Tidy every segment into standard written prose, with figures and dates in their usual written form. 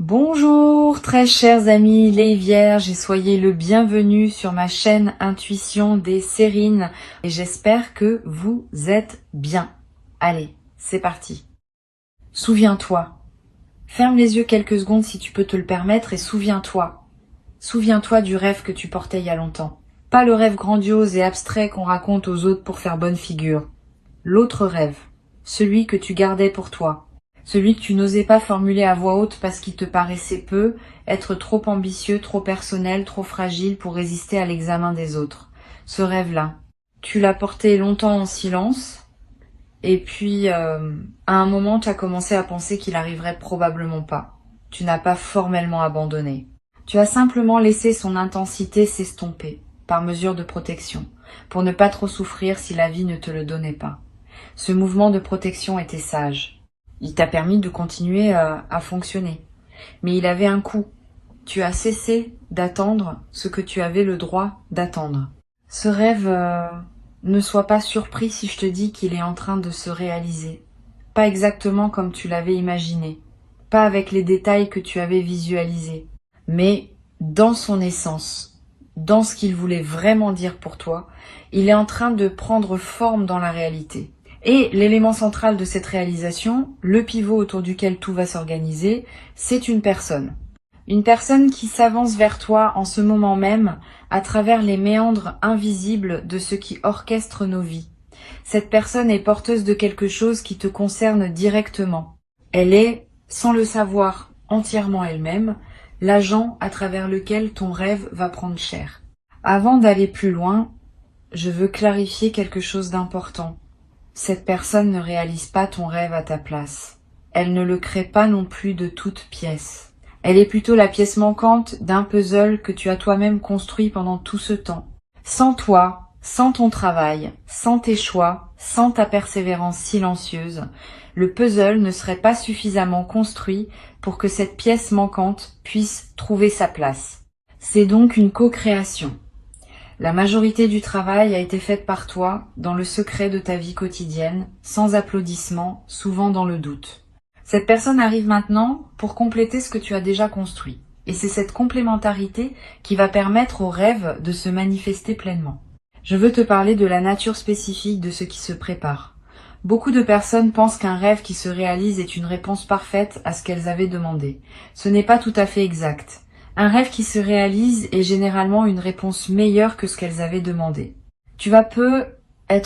Bonjour très chers amis les vierges et soyez le bienvenu sur ma chaîne Intuition des Sérines et j'espère que vous êtes bien. Allez, c'est parti. Souviens-toi. Ferme les yeux quelques secondes si tu peux te le permettre et souviens-toi. Souviens-toi du rêve que tu portais il y a longtemps. Pas le rêve grandiose et abstrait qu'on raconte aux autres pour faire bonne figure. L'autre rêve, celui que tu gardais pour toi. Celui que tu n'osais pas formuler à voix haute parce qu'il te paraissait peu, être trop ambitieux, trop personnel, trop fragile pour résister à l'examen des autres. Ce rêve-là, tu l'as porté longtemps en silence, et puis à un moment tu as commencé à penser qu'il arriverait probablement pas. Tu n'as pas formellement abandonné. Tu as simplement laissé son intensité s'estomper, par mesure de protection, pour ne pas trop souffrir si la vie ne te le donnait pas. Ce mouvement de protection était sage. Il t'a permis de continuer à fonctionner. Mais il avait un coût. Tu as cessé d'attendre ce que tu avais le droit d'attendre. Ce rêve, ne sois pas surpris si je te dis qu'il est en train de se réaliser. Pas exactement comme tu l'avais imaginé. Pas avec les détails que tu avais visualisés. Mais dans son essence, dans ce qu'il voulait vraiment dire pour toi, il est en train de prendre forme dans la réalité. Et l'élément central de cette réalisation, le pivot autour duquel tout va s'organiser, c'est une personne. Une personne qui s'avance vers toi en ce moment même à travers les méandres invisibles de ce qui orchestre nos vies. Cette personne est porteuse de quelque chose qui te concerne directement. Elle est, sans le savoir entièrement elle-même, l'agent à travers lequel ton rêve va prendre chair. Avant d'aller plus loin, je veux clarifier quelque chose d'important. Cette personne ne réalise pas ton rêve à ta place. Elle ne le crée pas non plus de toutes pièces. Elle est plutôt la pièce manquante d'un puzzle que tu as toi-même construit pendant tout ce temps. Sans toi, sans ton travail, sans tes choix, sans ta persévérance silencieuse, le puzzle ne serait pas suffisamment construit pour que cette pièce manquante puisse trouver sa place. C'est donc une co-création. La majorité du travail a été faite par toi, dans le secret de ta vie quotidienne, sans applaudissements, souvent dans le doute. Cette personne arrive maintenant pour compléter ce que tu as déjà construit. Et c'est cette complémentarité qui va permettre au rêve de se manifester pleinement. Je veux te parler de la nature spécifique de ce qui se prépare. Beaucoup de personnes pensent qu'un rêve qui se réalise est une réponse parfaite à ce qu'elles avaient demandé. Ce n'est pas tout à fait exact. Un rêve qui se réalise est généralement une réponse meilleure que ce qu'elles avaient demandé. Tu vas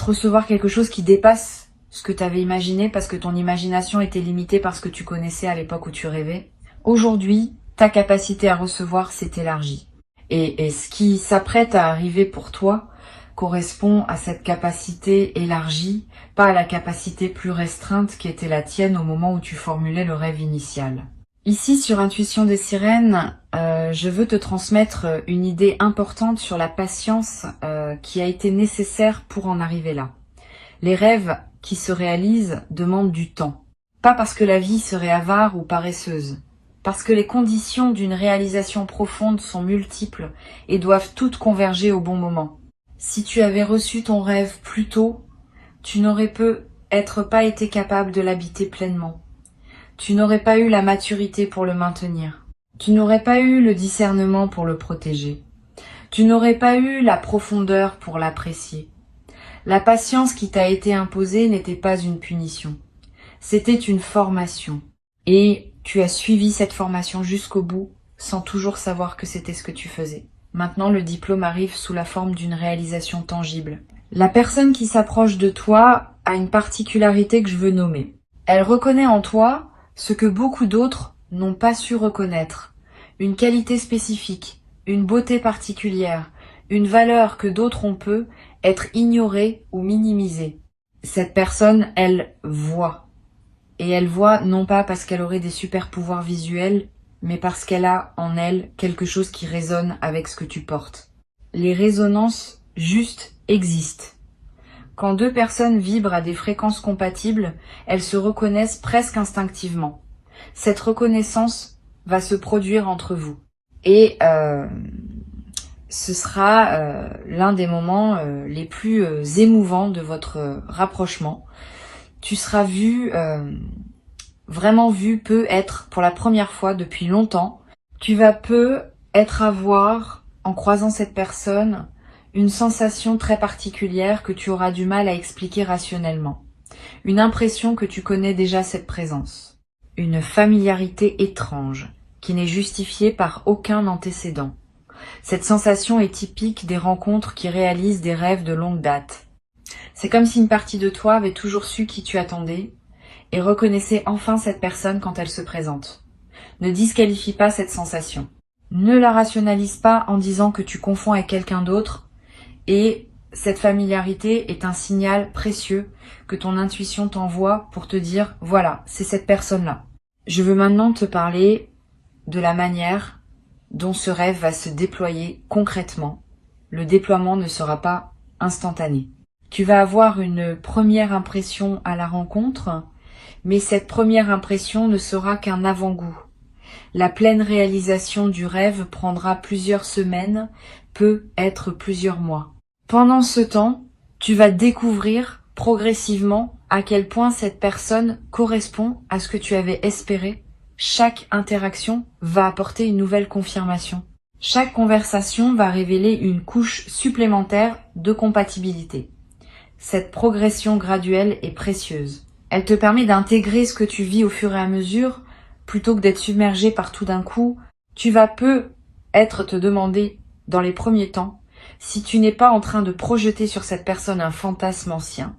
recevoir quelque chose qui dépasse ce que tu avais imaginé parce que ton imagination était limitée par ce que tu connaissais à l'époque où tu rêvais. Aujourd'hui, ta capacité à recevoir s'est élargie. Et ce qui s'apprête à arriver pour toi correspond à cette capacité élargie, pas à la capacité plus restreinte qui était la tienne au moment où tu formulais le rêve initial. Ici, sur Intuition des Sirènes, je veux te transmettre une idée importante sur la patience qui a été nécessaire pour en arriver là. Les rêves qui se réalisent demandent du temps. Pas parce que la vie serait avare ou paresseuse, parce que les conditions d'une réalisation profonde sont multiples et doivent toutes converger au bon moment. Si tu avais reçu ton rêve plus tôt, tu n'aurais peut-être pas été capable de l'habiter pleinement. Tu n'aurais pas eu la maturité pour le maintenir. Tu n'aurais pas eu le discernement pour le protéger. Tu n'aurais pas eu la profondeur pour l'apprécier. La patience qui t'a été imposée n'était pas une punition. C'était une formation. Et tu as suivi cette formation jusqu'au bout, sans toujours savoir que c'était ce que tu faisais. Maintenant, le diplôme arrive sous la forme d'une réalisation tangible. La personne qui s'approche de toi a une particularité que je veux nommer. Elle reconnaît en toi ce que beaucoup d'autres n'ont pas su reconnaître. Une qualité spécifique, une beauté particulière, une valeur que d'autres ont peu être ignorée ou minimisée. Cette personne, elle voit. Et elle voit non pas parce qu'elle aurait des super pouvoirs visuels, mais parce qu'elle a en elle quelque chose qui résonne avec ce que tu portes. Les résonances justes existent. Quand deux personnes vibrent à des fréquences compatibles, elles se reconnaissent presque instinctivement. Cette reconnaissance va se produire entre vous. Et ce sera l'un des moments les plus émouvants de votre rapprochement. Tu seras vu vraiment vu peut être pour la première fois depuis longtemps. Tu vas peu être avoir, en croisant cette personne, une sensation très particulière que tu auras du mal à expliquer rationnellement. Une impression que tu connais déjà cette présence. Une familiarité étrange, qui n'est justifiée par aucun antécédent. Cette sensation est typique des rencontres qui réalisent des rêves de longue date. C'est comme si une partie de toi avait toujours su qui tu attendais et reconnaissait enfin cette personne quand elle se présente. Ne disqualifie pas cette sensation. Ne la rationalise pas en disant que tu confonds avec quelqu'un d'autre, et cette familiarité est un signal précieux que ton intuition t'envoie pour te dire « voilà, c'est cette personne-là ». Je veux maintenant te parler de la manière dont ce rêve va se déployer concrètement. Le déploiement ne sera pas instantané. Tu vas avoir une première impression à la rencontre, mais cette première impression ne sera qu'un avant-goût. La pleine réalisation du rêve prendra plusieurs semaines, peut être plusieurs mois. Pendant ce temps, tu vas découvrir progressivement à quel point cette personne correspond à ce que tu avais espéré. Chaque interaction va apporter une nouvelle confirmation. Chaque conversation va révéler une couche supplémentaire de compatibilité. Cette progression graduelle est précieuse. Elle te permet d'intégrer ce que tu vis au fur et à mesure, plutôt que d'être submergé par tout d'un coup. Tu vas peut-être te demander, dans les premiers temps, si tu n'es pas en train de projeter sur cette personne un fantasme ancien.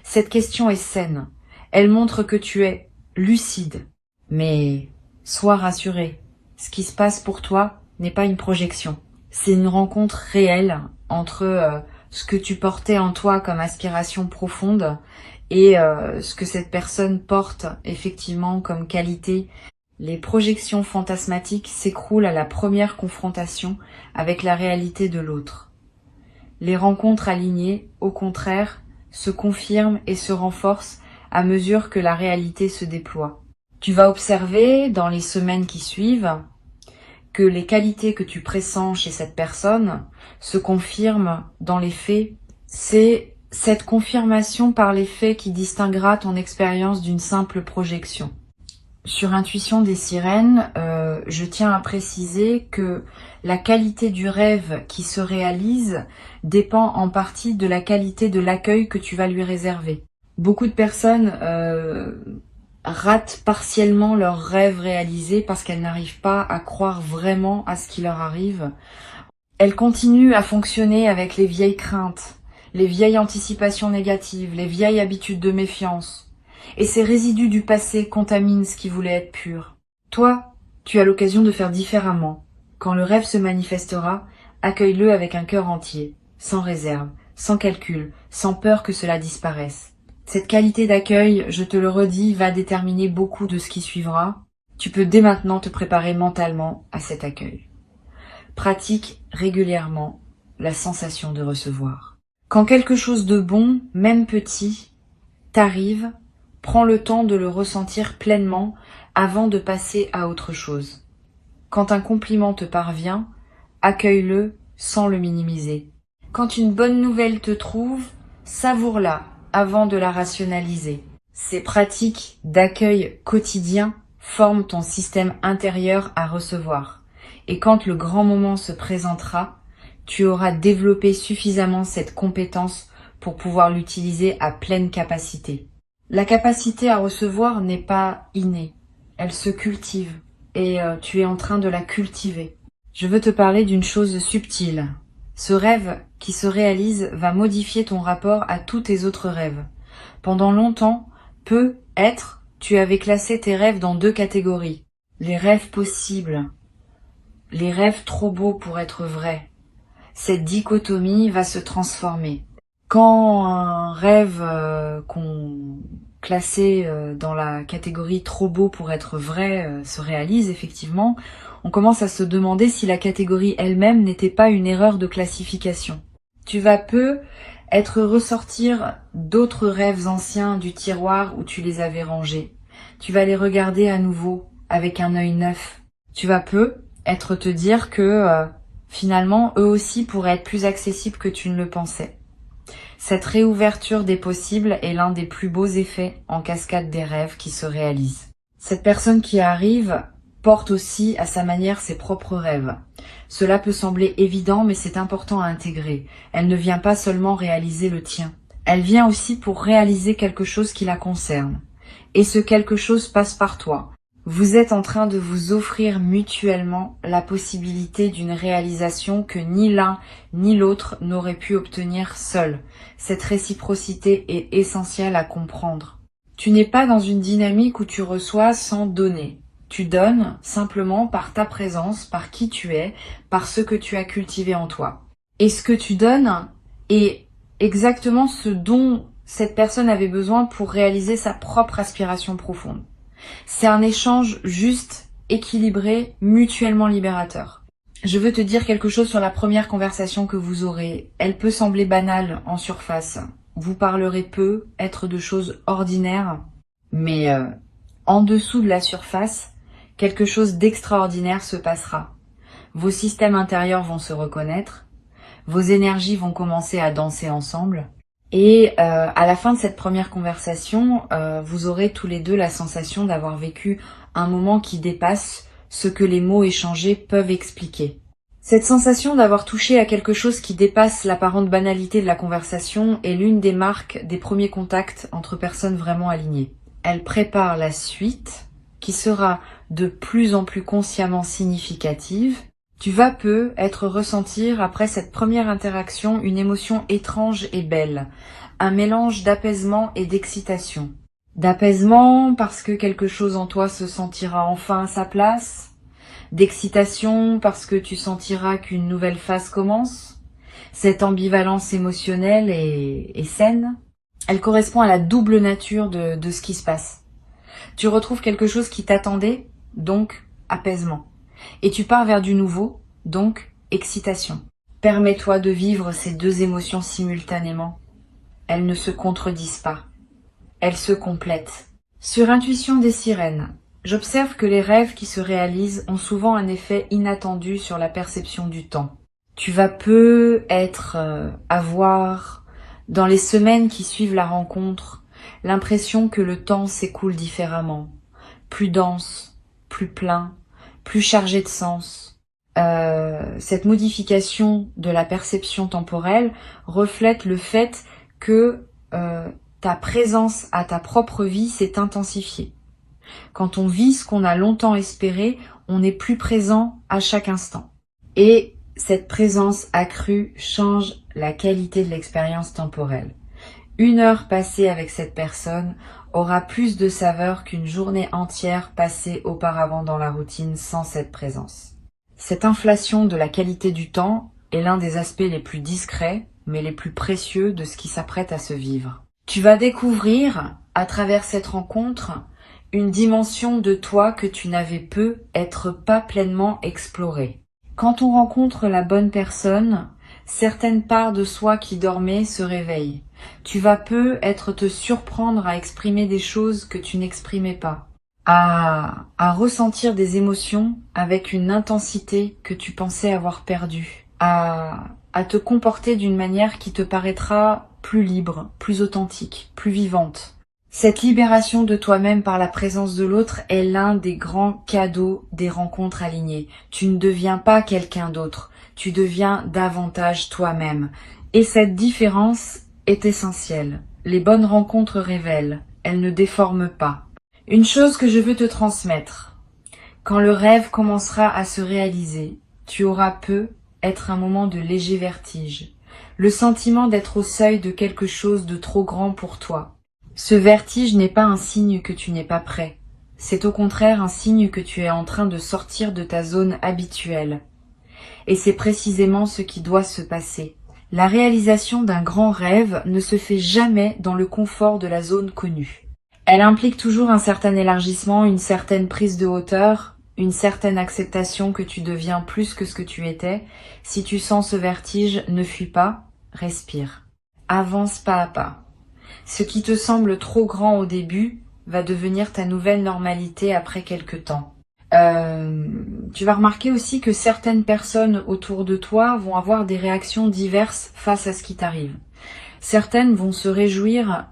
Cette question est saine. Elle montre que tu es lucide. Mais sois rassuré, ce qui se passe pour toi n'est pas une projection. C'est une rencontre réelle entre ce que tu portais en toi comme aspiration profonde et ce que cette personne porte effectivement comme qualité. Les projections fantasmatiques s'écroulent à la première confrontation avec la réalité de l'autre. Les rencontres alignées, au contraire, se confirment et se renforcent à mesure que la réalité se déploie. Tu vas observer, dans les semaines qui suivent, que les qualités que tu pressens chez cette personne se confirment dans les faits. C'est cette confirmation par les faits qui distinguera ton expérience d'une simple projection. Sur Intuition des sirènes, je tiens à préciser que la qualité du rêve qui se réalise dépend en partie de la qualité de l'accueil que tu vas lui réserver. Beaucoup de personnes ratent partiellement leurs rêves réalisés parce qu'elles n'arrivent pas à croire vraiment à ce qui leur arrive. Elles continuent à fonctionner avec les vieilles craintes, les vieilles anticipations négatives, les vieilles habitudes de méfiance. Et ces résidus du passé contaminent ce qui voulait être pur. Toi, tu as l'occasion de faire différemment. Quand le rêve se manifestera, accueille-le avec un cœur entier, sans réserve, sans calcul, sans peur que cela disparaisse. Cette qualité d'accueil, je te le redis, va déterminer beaucoup de ce qui suivra. Tu peux dès maintenant te préparer mentalement à cet accueil. Pratique régulièrement la sensation de recevoir. Quand quelque chose de bon, même petit, t'arrive, prends le temps de le ressentir pleinement avant de passer à autre chose. Quand un compliment te parvient, accueille-le sans le minimiser. Quand une bonne nouvelle te trouve, savoure-la avant de la rationaliser. Ces pratiques d'accueil quotidien forment ton système intérieur à recevoir. Et quand le grand moment se présentera, tu auras développé suffisamment cette compétence pour pouvoir l'utiliser à pleine capacité. La capacité à recevoir n'est pas innée, elle se cultive et tu es en train de la cultiver. Je veux te parler d'une chose subtile. Ce rêve qui se réalise va modifier ton rapport à tous tes autres rêves. Pendant longtemps, peut-être, tu avais classé tes rêves dans deux catégories. Les rêves possibles, les rêves trop beaux pour être vrais. Cette dichotomie va se transformer. Quand un rêve qu'on classait dans la catégorie trop beau pour être vrai se réalise effectivement, on commence à se demander si la catégorie elle-même n'était pas une erreur de classification. Tu vas être ressortir d'autres rêves anciens du tiroir où tu les avais rangés. Tu vas les regarder à nouveau avec un œil neuf. Tu vas être te dire que finalement eux aussi pourraient être plus accessibles que tu ne le pensais. Cette réouverture des possibles est l'un des plus beaux effets en cascade des rêves qui se réalisent. Cette personne qui arrive porte aussi à sa manière ses propres rêves. Cela peut sembler évident, mais c'est important à intégrer. Elle ne vient pas seulement réaliser le tien. Elle vient aussi pour réaliser quelque chose qui la concerne. Et ce quelque chose passe par toi. Vous êtes en train de vous offrir mutuellement la possibilité d'une réalisation que ni l'un ni l'autre n'aurait pu obtenir seul. Cette réciprocité est essentielle à comprendre. Tu n'es pas dans une dynamique où tu reçois sans donner. Tu donnes simplement par ta présence, par qui tu es, par ce que tu as cultivé en toi. Et ce que tu donnes est exactement ce dont cette personne avait besoin pour réaliser sa propre aspiration profonde. C'est un échange juste, équilibré, mutuellement libérateur. Je veux te dire quelque chose sur la première conversation que vous aurez. Elle peut sembler banale en surface. Vous parlerez peu, être de choses ordinaires, mais en dessous de la surface, quelque chose d'extraordinaire se passera. Vos systèmes intérieurs vont se reconnaître, vos énergies vont commencer à danser ensemble, et à la fin de cette première conversation, vous aurez tous les deux la sensation d'avoir vécu un moment qui dépasse ce que les mots échangés peuvent expliquer. Cette sensation d'avoir touché à quelque chose qui dépasse l'apparente banalité de la conversation est l'une des marques des premiers contacts entre personnes vraiment alignées. Elle prépare la suite, qui sera de plus en plus consciemment significative. Tu vas peu être ressentir après cette première interaction une émotion étrange et belle, un mélange d'apaisement et d'excitation. D'apaisement parce que quelque chose en toi se sentira enfin à sa place, d'excitation parce que tu sentiras qu'une nouvelle phase commence. Cette ambivalence émotionnelle est saine. Elle correspond à la double nature de ce qui se passe. Tu retrouves quelque chose qui t'attendait, donc apaisement. Et tu pars vers du nouveau, donc excitation. Permets-toi de vivre ces deux émotions simultanément. Elles ne se contredisent pas. Elles se complètent. Sur Intuition des sirènes, j'observe que les rêves qui se réalisent ont souvent un effet inattendu sur la perception du temps. Tu vas peu avoir, dans les semaines qui suivent la rencontre, l'impression que le temps s'écoule différemment, plus dense, plus plein, plus chargé de sens. Cette modification de la perception temporelle reflète le fait que ta présence à ta propre vie s'est intensifiée. Quand on vit ce qu'on a longtemps espéré, on est plus présent à chaque instant. Et cette présence accrue change la qualité de l'expérience temporelle. 1 heure passée avec cette personne aura plus de saveur qu'une journée entière passée auparavant dans la routine sans cette présence. Cette inflation de la qualité du temps est l'un des aspects les plus discrets, mais les plus précieux de ce qui s'apprête à se vivre. Tu vas découvrir, à travers cette rencontre, une dimension de toi que tu n'avais pas pleinement explorée. Quand on rencontre la bonne personne, certaines parts de soi qui dormaient se réveillent. Tu vas te surprendre à exprimer des choses que tu n'exprimais pas, à ressentir des émotions avec une intensité que tu pensais avoir perdue, à te comporter d'une manière qui te paraîtra plus libre, plus authentique, plus vivante. Cette libération de toi-même par la présence de l'autre est l'un des grands cadeaux des rencontres alignées. Tu ne deviens pas quelqu'un d'autre, tu deviens davantage toi-même. Et cette différence est essentielle. Les bonnes rencontres révèlent, elles ne déforment pas. Une chose que je veux te transmettre, quand le rêve commencera à se réaliser, tu auras être un moment de léger vertige, le sentiment d'être au seuil de quelque chose de trop grand pour toi. Ce vertige n'est pas un signe que tu n'es pas prêt, c'est au contraire un signe que tu es en train de sortir de ta zone habituelle. Et c'est précisément ce qui doit se passer. La réalisation d'un grand rêve ne se fait jamais dans le confort de la zone connue. Elle implique toujours un certain élargissement, une certaine prise de hauteur, une certaine acceptation que tu deviens plus que ce que tu étais. Si tu sens ce vertige, ne fuis pas, respire. Avance pas à pas. Ce qui te semble trop grand au début va devenir ta nouvelle normalité après quelque temps. Tu vas remarquer aussi que certaines personnes autour de toi vont avoir des réactions diverses face à ce qui t'arrive. Certaines vont se réjouir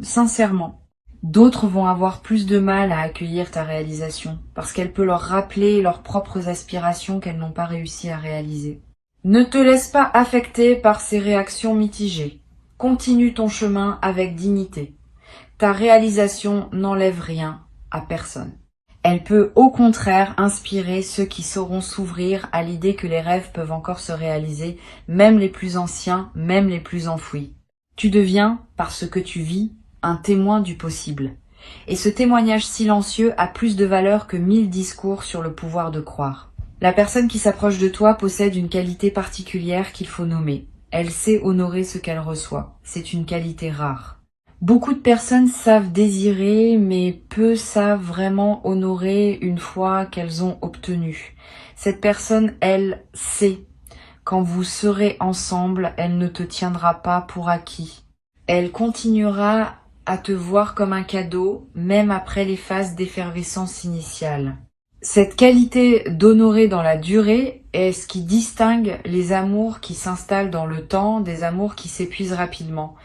sincèrement D'autres vont avoir plus de mal à accueillir ta réalisation, parce qu'elle peut leur rappeler leurs propres aspirations qu'elles n'ont pas réussi à réaliser. Ne te laisse pas affecter par ces réactions mitigées. Continue ton chemin avec dignité. Ta réalisation n'enlève rien à personne. Elle peut au contraire inspirer ceux qui sauront s'ouvrir à l'idée que les rêves peuvent encore se réaliser, même les plus anciens, même les plus enfouis. Tu deviens, par ce que tu vis, un témoin du possible. Et ce témoignage silencieux a plus de valeur que 1000 discours sur le pouvoir de croire. La personne qui s'approche de toi possède une qualité particulière qu'il faut nommer. Elle sait honorer ce qu'elle reçoit. C'est une qualité rare. Beaucoup de personnes savent désirer, mais peu savent vraiment honorer une fois qu'elles ont obtenu. Cette personne, elle sait. Quand vous serez ensemble, elle ne te tiendra pas pour acquis. Elle continuera à te voir comme un cadeau, même après les phases d'effervescence initiale. Cette qualité d'honorer dans la durée est ce qui distingue les amours qui s'installent dans le temps des amours qui s'épuisent rapidement.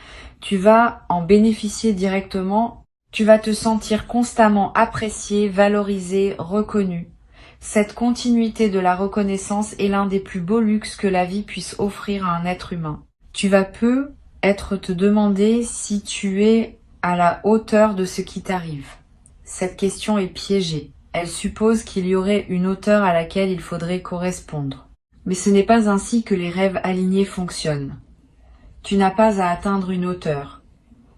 Tu vas en bénéficier directement, tu vas te sentir constamment apprécié, valorisé, reconnu. Cette continuité de la reconnaissance est l'un des plus beaux luxes que la vie puisse offrir à un être humain. Tu vas peu être te demander si tu es à la hauteur de ce qui t'arrive. Cette question est piégée. Elle suppose qu'il y aurait une hauteur à laquelle il faudrait correspondre. Mais ce n'est pas ainsi que les rêves alignés fonctionnent. Tu n'as pas à atteindre une hauteur.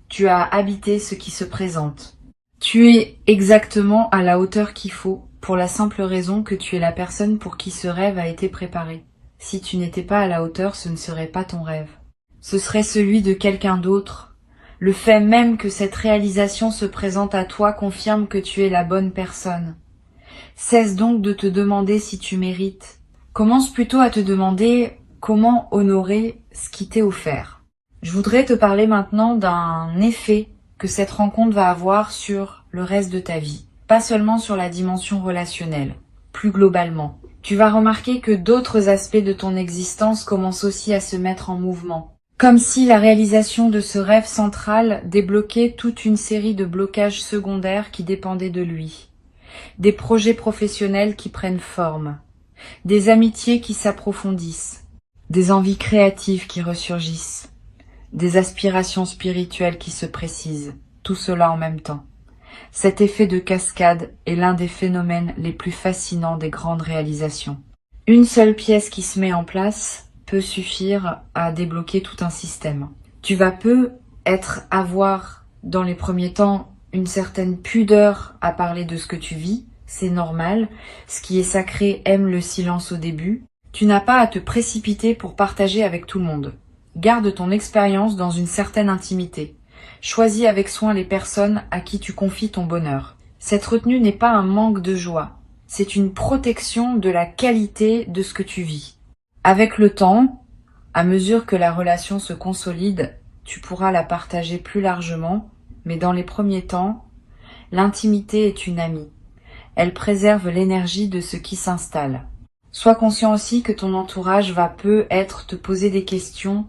Tu as habité ce qui se présente. Tu es exactement à la hauteur qu'il faut, pour la simple raison que tu es la personne pour qui ce rêve a été préparé. Si tu n'étais pas à la hauteur, ce ne serait pas ton rêve. Ce serait celui de quelqu'un d'autre. Le fait même que cette réalisation se présente à toi confirme que tu es la bonne personne. Cesse donc de te demander si tu mérites. Commence plutôt à te demander comment honorer ce qui t'est offert. Je voudrais te parler maintenant d'un effet que cette rencontre va avoir sur le reste de ta vie. Pas seulement sur la dimension relationnelle, plus globalement. Tu vas remarquer que d'autres aspects de ton existence commencent aussi à se mettre en mouvement. Comme si la réalisation de ce rêve central débloquait toute une série de blocages secondaires qui dépendaient de lui. Des projets professionnels qui prennent forme. Des amitiés qui s'approfondissent. Des envies créatives qui ressurgissent. Des aspirations spirituelles qui se précisent. Tout cela en même temps. Cet effet de cascade est l'un des phénomènes les plus fascinants des grandes réalisations. Une seule pièce qui se met en place peut suffire à débloquer tout un système. Tu vas avoir dans les premiers temps une certaine pudeur à parler de ce que tu vis, c'est normal. Ce qui est sacré aime le silence au début. Tu n'as pas à te précipiter pour partager avec tout le monde. Garde ton expérience dans une certaine intimité. Choisis avec soin les personnes à qui tu confies ton bonheur. Cette retenue n'est pas un manque de joie, c'est une protection de la qualité de ce que tu vis. Avec le temps, à mesure que la relation se consolide, tu pourras la partager plus largement, mais dans les premiers temps, l'intimité est une amie. Elle préserve l'énergie de ce qui s'installe. Sois conscient aussi que ton entourage va peut-être te poser des questions.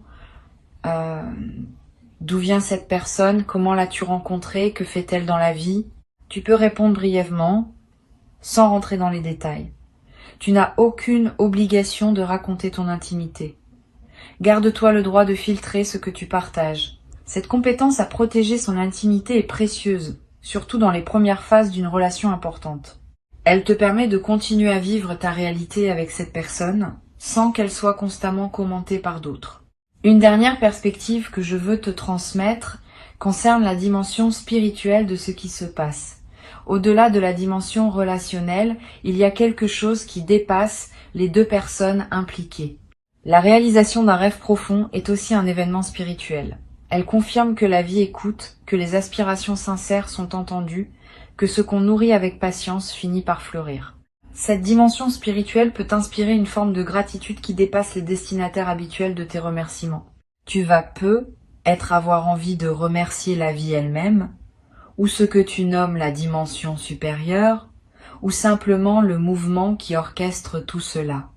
D'où vient cette personne? Comment l'as-tu rencontrée? Que fait-elle dans la vie? Tu peux répondre brièvement, sans rentrer dans les détails. Tu n'as aucune obligation de raconter ton intimité. Garde-toi le droit de filtrer ce que tu partages. Cette compétence à protéger son intimité est précieuse, surtout dans les premières phases d'une relation importante. Elle te permet de continuer à vivre ta réalité avec cette personne, sans qu'elle soit constamment commentée par d'autres. Une dernière perspective que je veux te transmettre concerne la dimension spirituelle de ce qui se passe. Au-delà de la dimension relationnelle, il y a quelque chose qui dépasse les deux personnes impliquées. La réalisation d'un rêve profond est aussi un événement spirituel. Elle confirme que la vie écoute, que les aspirations sincères sont entendues, que ce qu'on nourrit avec patience finit par fleurir. Cette dimension spirituelle peut inspirer une forme de gratitude qui dépasse les destinataires habituels de tes remerciements. Tu vas avoir envie de remercier la vie elle-même, ou ce que tu nommes la dimension supérieure, ou simplement le mouvement qui orchestre tout cela.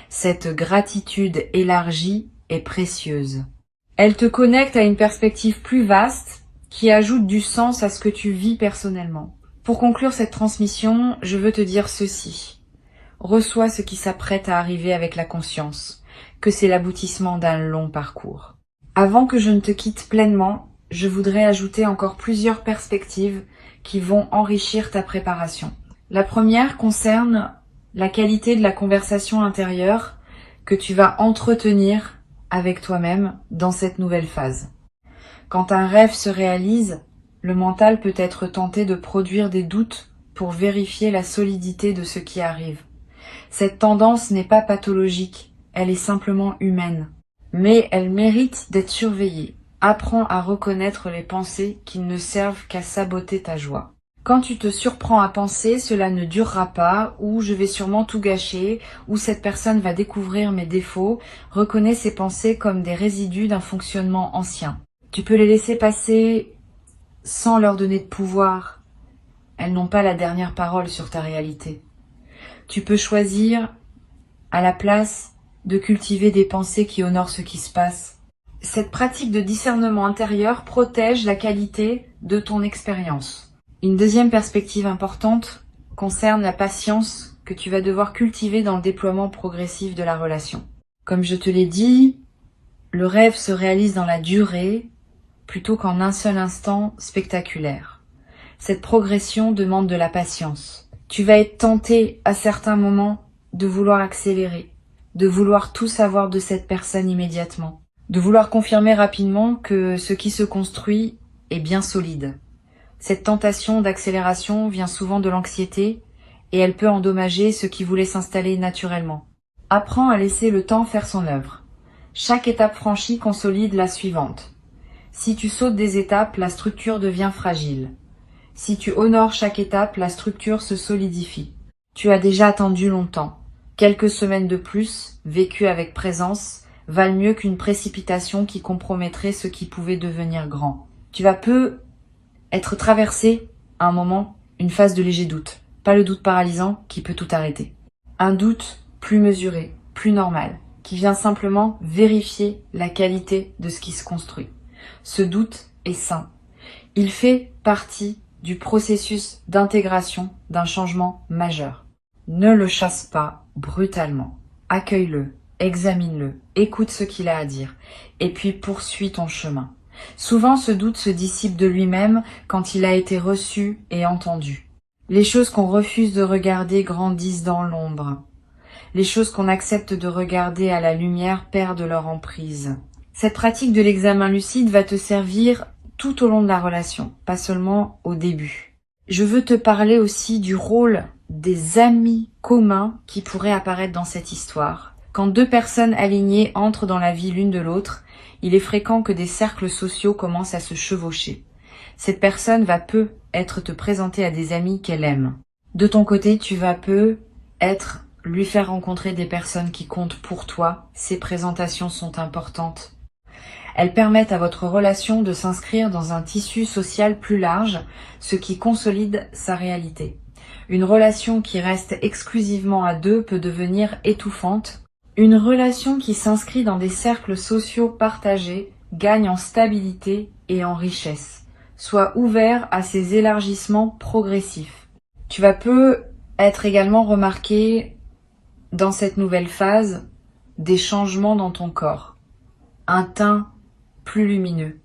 Cette gratitude élargie est précieuse. Elle te connecte à une perspective plus vaste qui ajoute du sens à ce que tu vis personnellement. Pour conclure cette transmission, je veux te dire ceci. Reçois ce qui s'apprête à arriver avec la conscience, que c'est l'aboutissement d'un long parcours. Avant que je ne te quitte pleinement, je voudrais ajouter encore plusieurs perspectives qui vont enrichir ta préparation. La première concerne la qualité de la conversation intérieure que tu vas entretenir avec toi-même dans cette nouvelle phase. Quand un rêve se réalise, le mental peut être tenté de produire des doutes pour vérifier la solidité de ce qui arrive. Cette tendance n'est pas pathologique, elle est simplement humaine. Mais elle mérite d'être surveillée. Apprends à reconnaître les pensées qui ne servent qu'à saboter ta joie. Quand tu te surprends à penser, cela ne durera pas, ou je vais sûrement tout gâcher, ou cette personne va découvrir mes défauts, reconnais ces pensées comme des résidus d'un fonctionnement ancien. Tu peux les laisser passer sans leur donner de pouvoir. Elles n'ont pas la dernière parole sur ta réalité. Tu peux choisir, à la place, de cultiver des pensées qui honorent ce qui se passe. Cette pratique de discernement intérieur protège la qualité de ton expérience. Une deuxième perspective importante concerne la patience que tu vas devoir cultiver dans le déploiement progressif de la relation. Comme je te l'ai dit, le rêve se réalise dans la durée plutôt qu'en un seul instant spectaculaire. Cette progression demande de la patience. Tu vas être tenté à certains moments de vouloir accélérer, de vouloir tout savoir de cette personne immédiatement, de vouloir confirmer rapidement que ce qui se construit est bien solide. Cette tentation d'accélération vient souvent de l'anxiété et elle peut endommager ce qui voulait s'installer naturellement. Apprends à laisser le temps faire son œuvre. Chaque étape franchie consolide la suivante. Si tu sautes des étapes, la structure devient fragile. Si tu honores chaque étape, la structure se solidifie. Tu as déjà attendu longtemps. Quelques semaines de plus, vécues avec présence, valent mieux qu'une précipitation qui compromettrait ce qui pouvait devenir grand. Tu vas peu être traversé, à un moment, une phase de léger doute. Pas le doute paralysant qui peut tout arrêter. Un doute plus mesuré, plus normal, qui vient simplement vérifier la qualité de ce qui se construit. Ce doute est sain. Il fait partie du processus d'intégration d'un changement majeur. Ne le chasse pas brutalement. Accueille-le, examine-le, écoute ce qu'il a à dire, et puis poursuis ton chemin. Souvent, ce doute se dissipe de lui-même quand il a été reçu et entendu. Les choses qu'on refuse de regarder grandissent dans l'ombre. Les choses qu'on accepte de regarder à la lumière perdent leur emprise. Cette pratique de l'examen lucide va te servir tout au long de la relation, pas seulement au début. Je veux te parler aussi du rôle des amis communs qui pourraient apparaître dans cette histoire. Quand deux personnes alignées entrent dans la vie l'une de l'autre, il est fréquent que des cercles sociaux commencent à se chevaucher. Cette personne va peu être te présenter à des amis qu'elle aime. De ton côté, tu vas peu être lui faire rencontrer des personnes qui comptent pour toi. Ces présentations sont importantes. Elles permettent à votre relation de s'inscrire dans un tissu social plus large, ce qui consolide sa réalité. Une relation qui reste exclusivement à deux peut devenir étouffante. Une relation qui s'inscrit dans des cercles sociaux partagés gagne en stabilité et en richesse. Sois ouvert à ces élargissements progressifs. Tu vas peu être également remarqué dans cette nouvelle phase des changements dans ton corps. Un teint plus lumineux,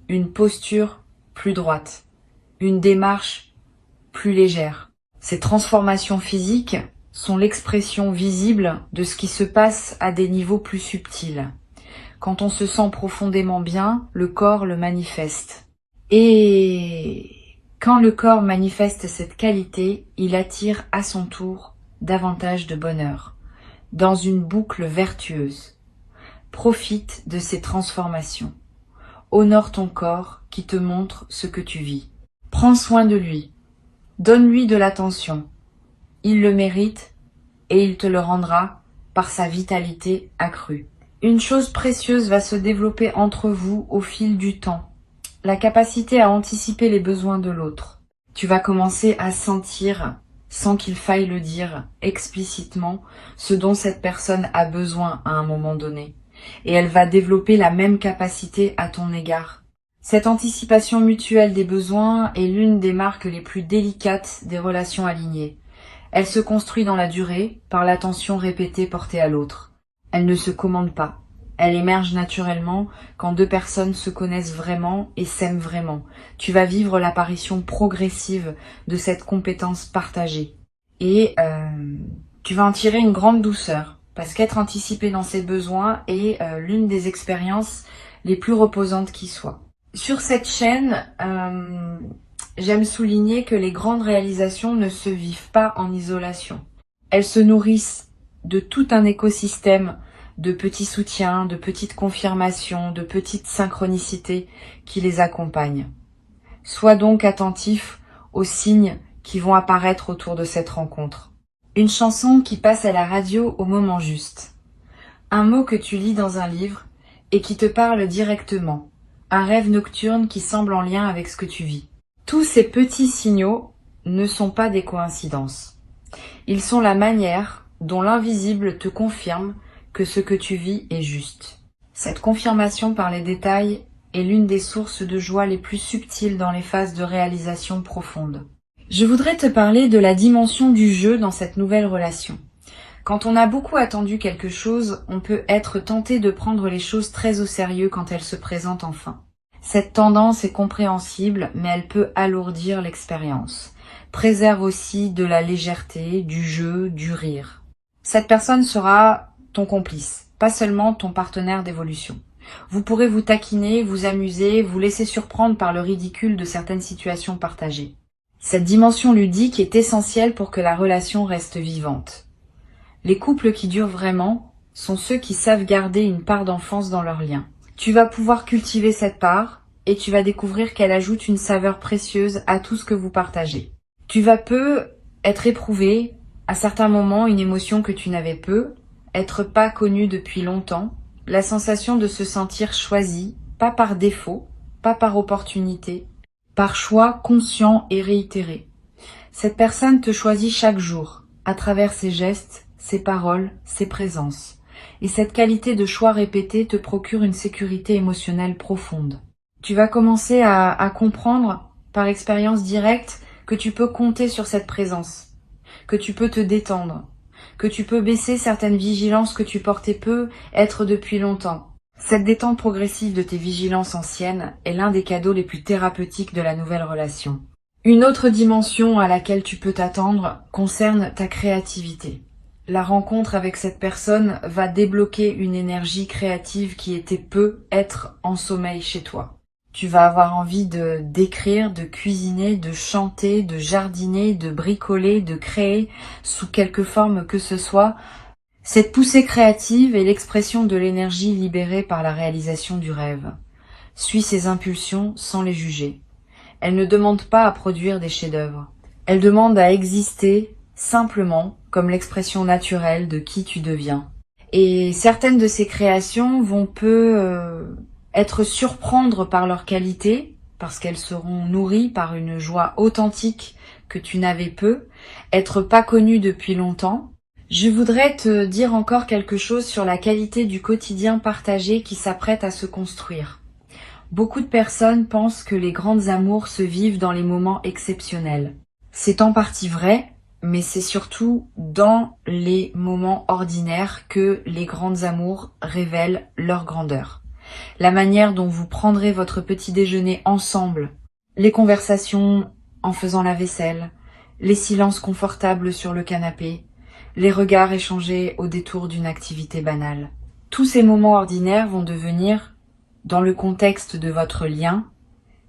une posture plus droite, une démarche plus légère. Ces transformations physiques sont l'expression visible de ce qui se passe à des niveaux plus subtils. Quand on se sent profondément bien, le corps le manifeste. Et quand le corps manifeste cette qualité, il attire à son tour davantage de bonheur, dans une boucle vertueuse. Profite de ces transformations. Honore ton corps qui te montre ce que tu vis. Prends soin de lui. Donne-lui de l'attention. Il le mérite et il te le rendra par sa vitalité accrue. Une chose précieuse va se développer entre vous au fil du temps. La capacité à anticiper les besoins de l'autre. Tu vas commencer à sentir, sans qu'il faille le dire explicitement, ce dont cette personne a besoin à un moment donné. Et elle va développer la même capacité à ton égard. Cette anticipation mutuelle des besoins est l'une des marques les plus délicates des relations alignées. Elle se construit dans la durée par l'attention répétée portée à l'autre. Elle ne se commande pas. Elle émerge naturellement quand deux personnes se connaissent vraiment et s'aiment vraiment. Tu vas vivre l'apparition progressive de cette compétence partagée. Et tu vas en tirer une grande douceur, parce qu'être anticipé dans ses besoins est l'une des expériences les plus reposantes qui soient. Sur cette chaîne, j'aime souligner que les grandes réalisations ne se vivent pas en isolation. Elles se nourrissent de tout un écosystème de petits soutiens, de petites confirmations, de petites synchronicités qui les accompagnent. Sois donc attentif aux signes qui vont apparaître autour de cette rencontre. Une chanson qui passe à la radio au moment juste. Un mot que tu lis dans un livre et qui te parle directement. Un rêve nocturne qui semble en lien avec ce que tu vis. Tous ces petits signaux ne sont pas des coïncidences. Ils sont la manière dont l'invisible te confirme que ce que tu vis est juste. Cette confirmation par les détails est l'une des sources de joie les plus subtiles dans les phases de réalisation profonde. Je voudrais te parler de la dimension du jeu dans cette nouvelle relation. Quand on a beaucoup attendu quelque chose, on peut être tenté de prendre les choses très au sérieux quand elles se présentent enfin. Cette tendance est compréhensible, mais elle peut alourdir l'expérience. Préserve aussi de la légèreté, du jeu, du rire. Cette personne sera ton complice, pas seulement ton partenaire d'évolution. Vous pourrez vous taquiner, vous amuser, vous laisser surprendre par le ridicule de certaines situations partagées. Cette dimension ludique est essentielle pour que la relation reste vivante. Les couples qui durent vraiment sont ceux qui savent garder une part d'enfance dans leur lien. Tu vas pouvoir cultiver cette part et tu vas découvrir qu'elle ajoute une saveur précieuse à tout ce que vous partagez. Tu vas peu être éprouvé, à certains moments, une émotion que tu n'avais peu, être pas connu depuis longtemps, la sensation de se sentir choisi, pas par défaut, pas par opportunité, par choix conscient et réitéré. Cette personne te choisit chaque jour, à travers ses gestes, ses paroles, ses présences. Et cette qualité de choix répété te procure une sécurité émotionnelle profonde. Tu vas commencer à comprendre, par expérience directe, que tu peux compter sur cette présence, que tu peux te détendre, que tu peux baisser certaines vigilances que tu portais peu, être depuis longtemps. Cette détente progressive de tes vigilances anciennes est l'un des cadeaux les plus thérapeutiques de la nouvelle relation. Une autre dimension à laquelle tu peux t'attendre concerne ta créativité. La rencontre avec cette personne va débloquer une énergie créative qui était peu être en sommeil chez toi. Tu vas avoir envie d'écrire, de cuisiner, de chanter, de jardiner, de bricoler, de créer, sous quelque forme que ce soit. Cette poussée créative est l'expression de l'énergie libérée par la réalisation du rêve. Suis ses impulsions sans les juger. Elle ne demande pas à produire des chefs-d'œuvre. Elle demande à exister simplement comme l'expression naturelle de qui tu deviens. Et certaines de ces créations vont être surprendre par leur qualité, parce qu'elles seront nourries par une joie authentique que tu n'avais peu, être pas connues depuis longtemps. Je voudrais te dire encore quelque chose sur la qualité du quotidien partagé qui s'apprête à se construire. Beaucoup de personnes pensent que les grandes amours se vivent dans les moments exceptionnels. C'est en partie vrai, mais c'est surtout dans les moments ordinaires que les grandes amours révèlent leur grandeur. La manière dont vous prendrez votre petit déjeuner ensemble, les conversations en faisant la vaisselle, les silences confortables sur le canapé, les regards échangés au détour d'une activité banale. Tous ces moments ordinaires vont devenir, dans le contexte de votre lien,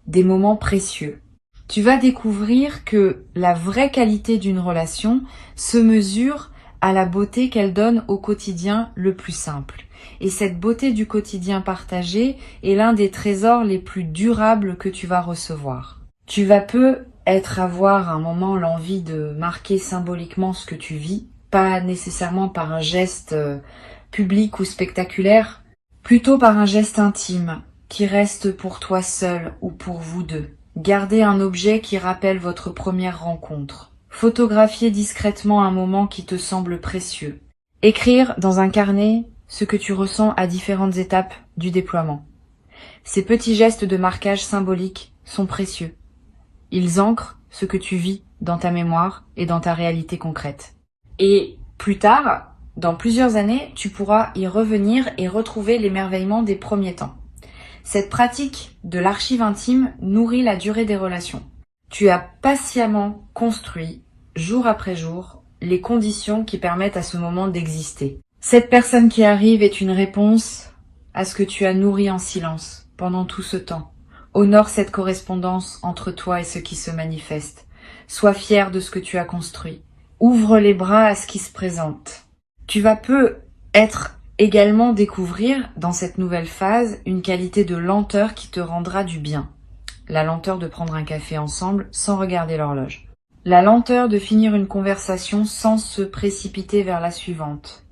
des moments précieux. Tu vas découvrir que la vraie qualité d'une relation se mesure à la beauté qu'elle donne au quotidien le plus simple. Et cette beauté du quotidien partagé est l'un des trésors les plus durables que tu vas recevoir. Tu vas avoir un moment l'envie de marquer symboliquement ce que tu vis, pas nécessairement par un geste public ou spectaculaire, plutôt par un geste intime qui reste pour toi seul ou pour vous deux. Gardez un objet qui rappelle votre première rencontre. Photographier discrètement un moment qui te semble précieux. Écrire dans un carnet ce que tu ressens à différentes étapes du déploiement. Ces petits gestes de marquage symbolique sont précieux. Ils ancrent ce que tu vis dans ta mémoire et dans ta réalité concrète. Et plus tard, dans plusieurs années, tu pourras y revenir et retrouver l'émerveillement des premiers temps. Cette pratique de l'archive intime nourrit la durée des relations. Tu as patiemment construit, jour après jour, les conditions qui permettent à ce moment d'exister. Cette personne qui arrive est une réponse à ce que tu as nourri en silence pendant tout ce temps. Honore cette correspondance entre toi et ce qui se manifeste. Sois fier de ce que tu as construit. Ouvre les bras à ce qui se présente. Tu vas peut-être également découvrir dans cette nouvelle phase une qualité de lenteur qui te rendra du bien. La lenteur de prendre un café ensemble sans regarder l'horloge. La lenteur de finir une conversation sans se précipiter vers la suivante.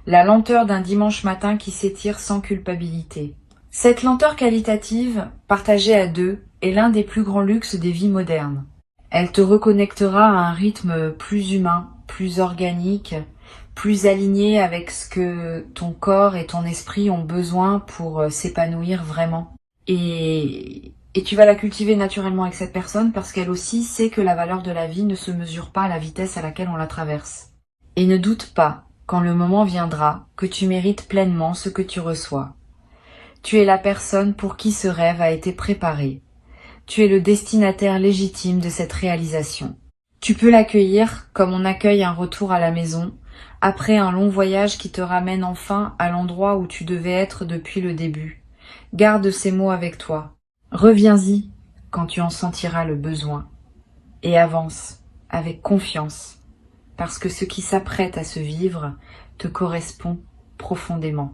La lenteur d'un dimanche matin qui s'étire sans culpabilité. Cette lenteur qualitative, partagée à deux, est l'un des plus grands luxes des vies modernes. Elle te reconnectera à un rythme plus humain, plus organique, plus aligné avec ce que ton corps et ton esprit ont besoin pour s'épanouir vraiment. Et tu vas la cultiver naturellement avec cette personne parce qu'elle aussi sait que la valeur de la vie ne se mesure pas à la vitesse à laquelle on la traverse. Et ne doute pas, quand le moment viendra, que tu mérites pleinement ce que tu reçois. Tu es la personne pour qui ce rêve a été préparé. Tu es le destinataire légitime de cette réalisation. Tu peux l'accueillir comme on accueille un retour à la maison, après un long voyage qui te ramène enfin à l'endroit où tu devais être depuis le début. Garde ces mots avec toi. Reviens-y quand tu en sentiras le besoin. Et avance avec confiance, parce que ce qui s'apprête à se vivre te correspond profondément.